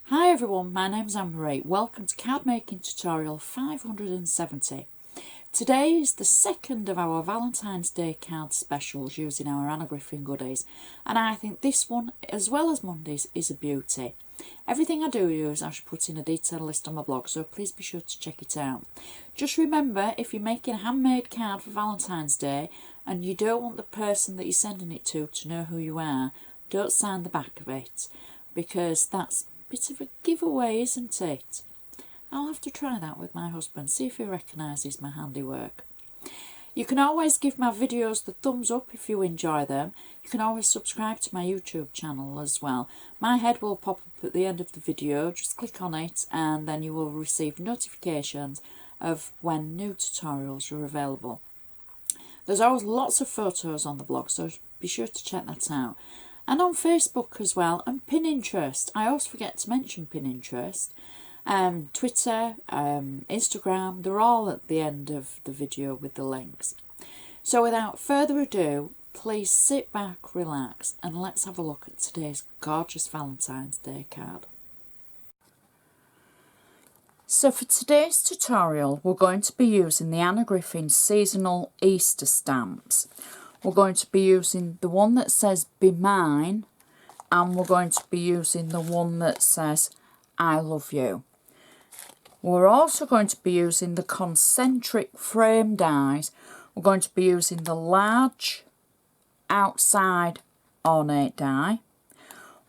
Hi everyone, my name's Anne-Marie. Welcome to card making tutorial 570. Today is the second of our Valentine's Day card specials using our Anna Griffin goodies, and I think this one, as well as Monday's, is a beauty. Everything I do use I should put in a detailed list on my blog, so please be sure to check it out. Just remember, if you're making a handmade card for Valentine's Day and you don't want the person that you're sending it to know who you are, don't sign the back of it, because that's bit of a giveaway, isn't it? I'll have to try that with my husband, see if he recognises my handiwork. You can always give my videos the thumbs up if you enjoy them. You can always subscribe to my YouTube channel as well. My head will pop up at the end of the video, just click on it and then you will receive notifications of when new tutorials are available. There's always lots of photos on the blog, so be sure to check that out. And on Facebook as well, and Pinterest. I always forget to mention Pinterest. Twitter, Instagram, they're all at the end of the video with the links. So without further ado, please sit back, relax, and let's have a look at today's gorgeous Valentine's Day card. So for today's tutorial, we're going to be using the Anna Griffin seasonal Easter stamps. We're going to be using the one that says Be Mine, and we're going to be using the one that says I Love You. We're also going to be using the concentric frame dies. We're going to be using the large outside ornate die.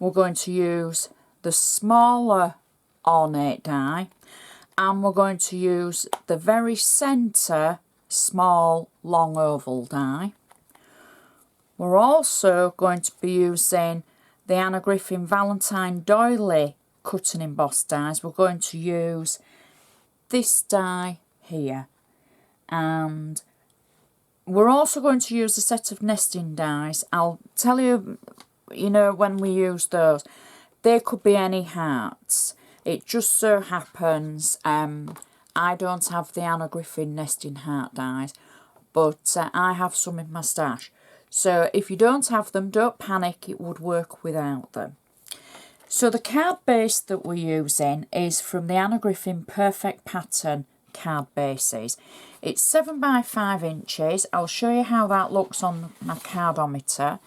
We're going to use the smaller ornate die, and we're going to use the very centre small long oval die. We're also going to be using the Anna Griffin Valentine doily cut and embossed dies. We're going to use this die here, and we're also going to use a set of nesting dies. I'll tell you, when we use those, they could be any hearts. It just so happens I don't have the Anna Griffin nesting heart dies, but I have some in my stash. So if you don't have them, don't panic, it would work without them. So the card base that we're using is from the Anna Griffin Perfect Pattern card bases. It's 7 by 5 inches. I'll show you how that looks on my cardometer.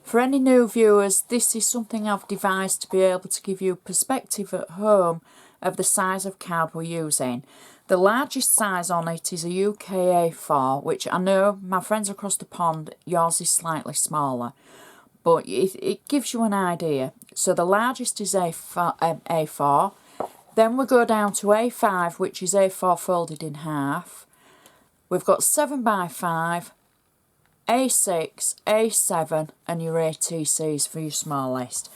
For any new viewers, this is something I've devised to be able to give you perspective at home of the size of card we're using. The largest size on it is a UK A4, which I know my friends across the pond, yours is slightly smaller, but it gives you an idea. So the largest is A4, then we go down to A5, which is A4 folded in half. We've got 7 by 5, A6, A7 and your ATCs for your smallest.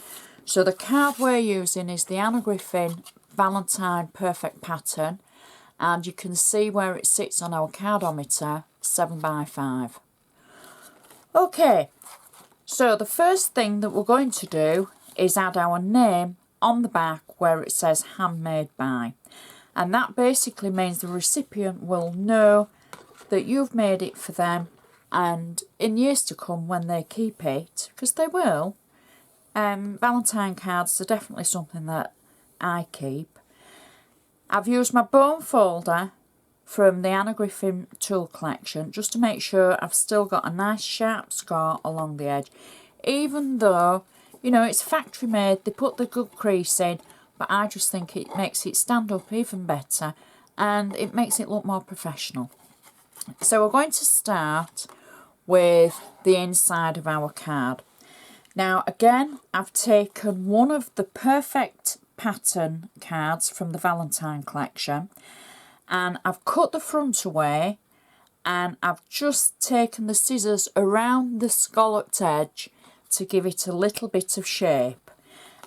So the card we're using is the Anna Griffin Valentine Perfect Pattern, and you can see where it sits on our cardometer, 7 by 5. Okay, so the first thing that we're going to do is add our name on the back where it says handmade by, and that basically means the recipient will know that you've made it for them, and in years to come when they keep it, because they will, Valentine cards are definitely something that I keep. I've used my bone folder from the Anna Griffin tool collection just to make sure I've still got a nice sharp score along the edge, even though, it's factory made, they put the good crease in, but I just think it makes it stand up even better and it makes it look more professional. So we're going to start with the inside of our card. Now again, I've taken one of the Perfect Pattern cards from the Valentine collection, and I've cut the front away, and I've just taken the scissors around the scalloped edge to give it a little bit of shape.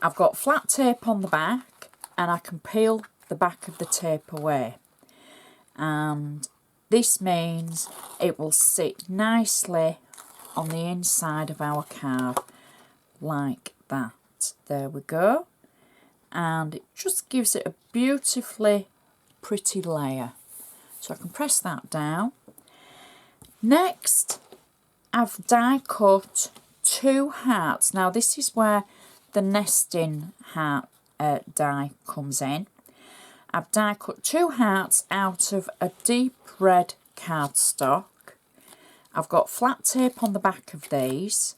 I've got flat tape on the back, and I can peel the back of the tape away, and this means it will sit nicely on the inside of our card like that. There we go. And it just gives it a beautifully pretty layer. So I can press that down. Next, I've die cut 2 hearts. Now this is where the nesting heart die comes in. I've die cut 2 hearts out of a deep red cardstock. I've got flat tape on the back of these,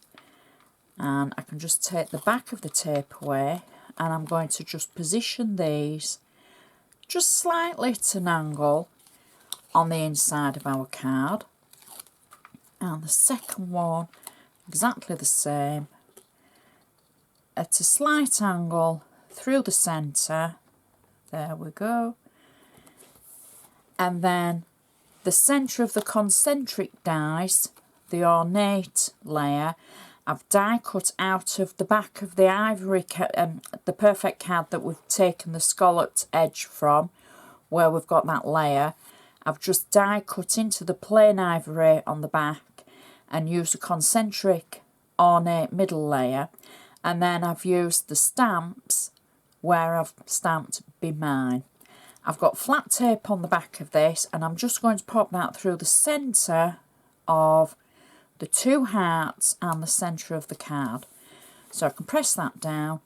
and I can just take the back of the tape away, and I'm going to just position these just slightly at an angle on the inside of our card. And the second one, exactly the same, at a slight angle through the centre. There we go. And then the centre of the concentric dies, the ornate layer, I've die cut out of the back of the ivory, the perfect card that we've taken the scalloped edge from, where we've got that layer. I've just die cut into the plain ivory on the back and used a concentric ornate middle layer, and then I've used the stamps where I've stamped Be Mine. I've got flat tape on the back of this, and I'm just going to pop that through the centre of the 2 hearts and the centre of the card. So I can press that down,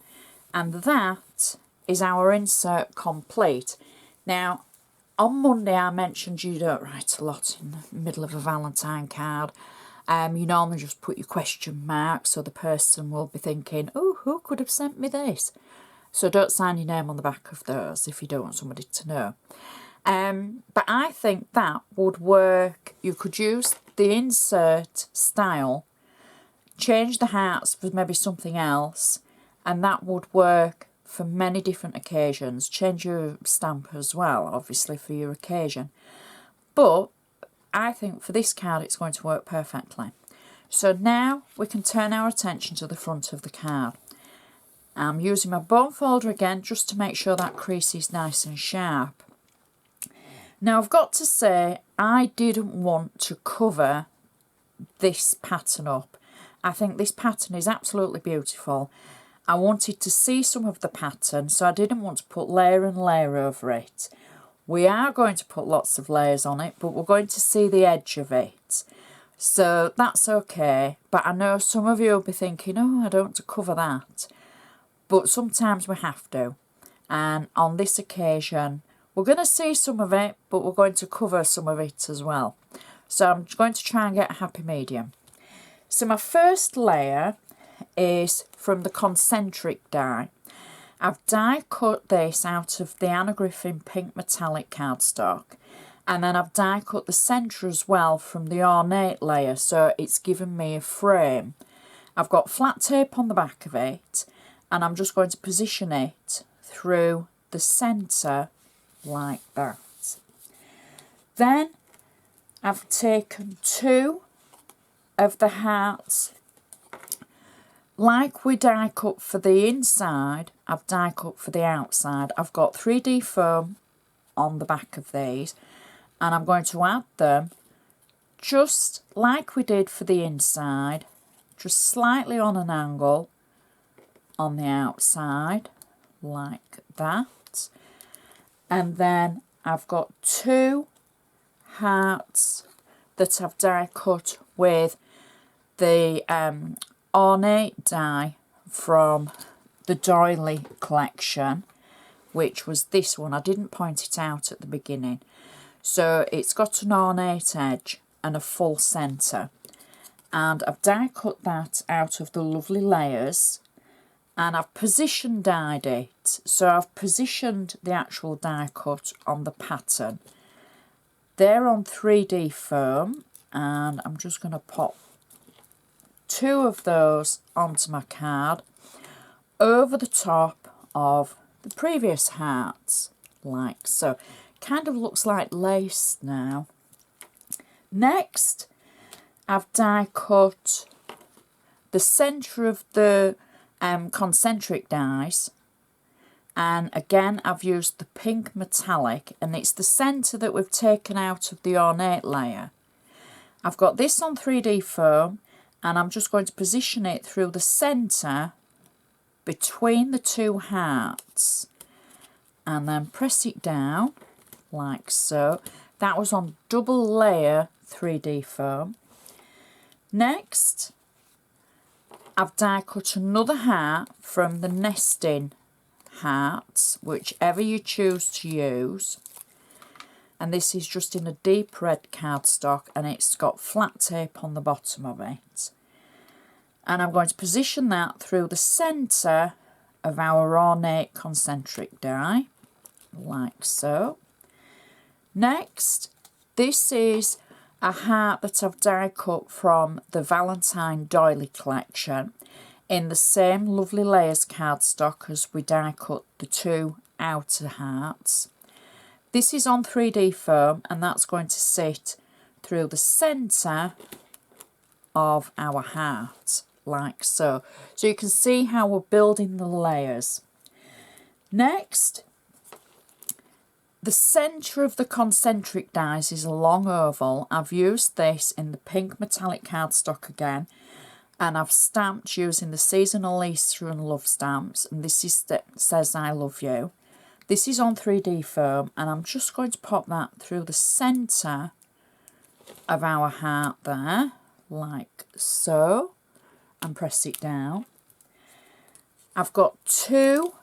and that is our insert complete. Now, on Monday I mentioned you don't write a lot in the middle of a Valentine card. You normally just put your question mark, so the person will be thinking, oh, who could have sent me this? So don't sign your name on the back of those if you don't want somebody to know. But I think that would work. You could use the insert style, change the hearts for maybe something else, and that would work for many different occasions. Change your stamp as well, obviously, for your occasion. But I think for this card it's going to work perfectly. So now we can turn our attention to the front of the card. I'm using my bone folder again just to make sure that crease is nice and sharp. Now I've got to say, I didn't want to cover this pattern up. I think this pattern is absolutely beautiful. I wanted to see some of the pattern, so I didn't want to put layer and layer over it. We are going to put lots of layers on it, but we're going to see the edge of it. So that's okay, but I know some of you will be thinking, oh, I don't want to cover that. But sometimes we have to. And on this occasion, we're going to see some of it, but we're going to cover some of it as well. So I'm going to try and get a happy medium. So my first layer is from the concentric die. I've die cut this out of the Anna Griffin pink metallic cardstock, and then I've die cut the centre as well from the ornate layer, so it's given me a frame. I've got flat tape on the back of it, and I'm just going to position it through the centre like that. Then I've taken 2 of the hearts. Like we die cut for the inside, I've die cut for the outside. I've got 3D foam on the back of these, and I'm going to add them just like we did for the inside, just slightly on an angle on the outside, like that. And then I've got 2 hearts that I've die cut with the ornate die from the Doily collection, which was this one. I didn't point it out at the beginning. So it's got an ornate edge and a full centre. And I've die cut that out of the lovely layers, and I've position dyed it. So I've positioned the actual die cut on the pattern. They're on 3D foam, and I'm just going to pop 2 of those onto my card over the top of the previous hearts, like so. Kind of looks like lace now. Next, I've die cut the centre of the concentric dies, and again I've used the pink metallic, and it's the centre that we've taken out of the ornate layer. I've got this on 3D foam, and I'm just going to position it through the centre between the 2 hearts, and then press it down like so. That was on double layer 3D foam. Next, I've die cut another heart from the nesting hearts, whichever you choose to use. And this is just in a deep red cardstock, and it's got flat tape on the bottom of it. And I'm going to position that through the centre of our ornate concentric die, like so. Next, this is a heart that I've die cut from the Valentine doily collection in the same lovely layers cardstock as we die cut the two outer hearts. This is on 3D foam, and that's going to sit through the centre of our heart, like so. So you can see how we're building the layers. Next, the centre of the concentric dies is a long oval. I've used this in the pink metallic cardstock again, and I've stamped using the seasonal Easter and love stamps, and this is says I love you. This is on 3D foam, and I'm just going to pop that through the centre of our heart there, like so, and press it down. I've got two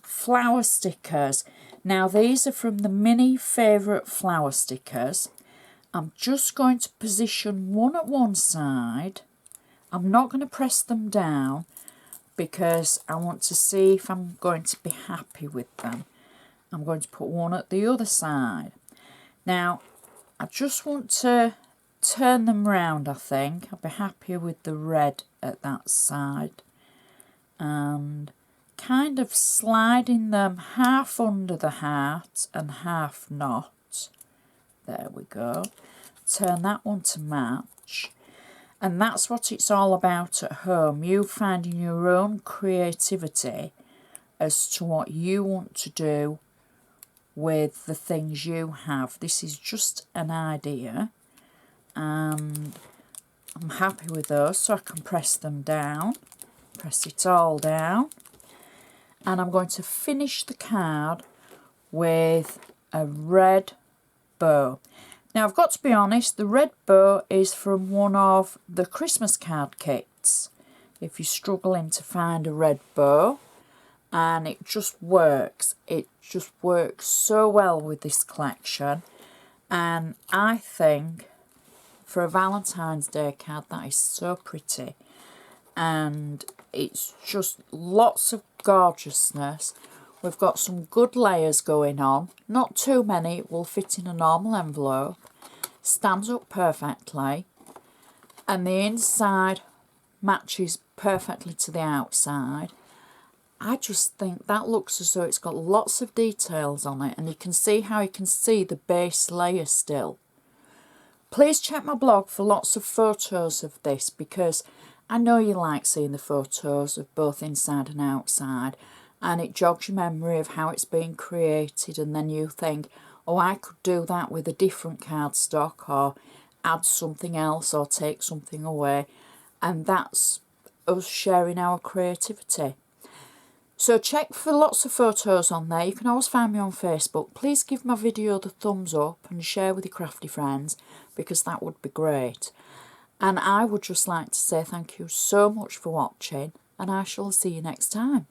flower stickers. Now these are from the mini favourite flower stickers. I'm just going to position one at one side. I'm not going to press them down because I want to see if I'm going to be happy with them. I'm going to put one at the other side. Now, I just want to turn them round, I think. I'll be happier with the red at that side. And kind of sliding them half under the heart and half not. There we go. Turn that one to match. And that's what it's all about at home. You finding your own creativity as to what you want to do with the things you have. This is just an idea, and I'm happy with those, so I can press them down, press it all down, and I'm going to finish the card with a red bow. Now I've got to be honest, the red bow is from one of the Christmas card kits, if you're struggling to find a red bow. And it just works. It just works so well with this collection. And I think for a Valentine's Day card, that is so pretty. And it's just lots of gorgeousness. We've got some good layers going on. Not too many, it will fit in a normal envelope. Stands up perfectly. And the inside matches perfectly to the outside. I just think that looks as though it's got lots of details on it, and you can see how you can see the base layer still. Please check my blog for lots of photos of this, because I know you like seeing the photos of both inside and outside, and it jogs your memory of how it's being created, and then you think, oh, I could do that with a different cardstock, or add something else, or take something away, and that's us sharing our creativity. So check for lots of photos on there. You can always find me on Facebook. Please give my video the thumbs up and share with your crafty friends, because that would be great. And I would just like to say thank you so much for watching, and I shall see you next time.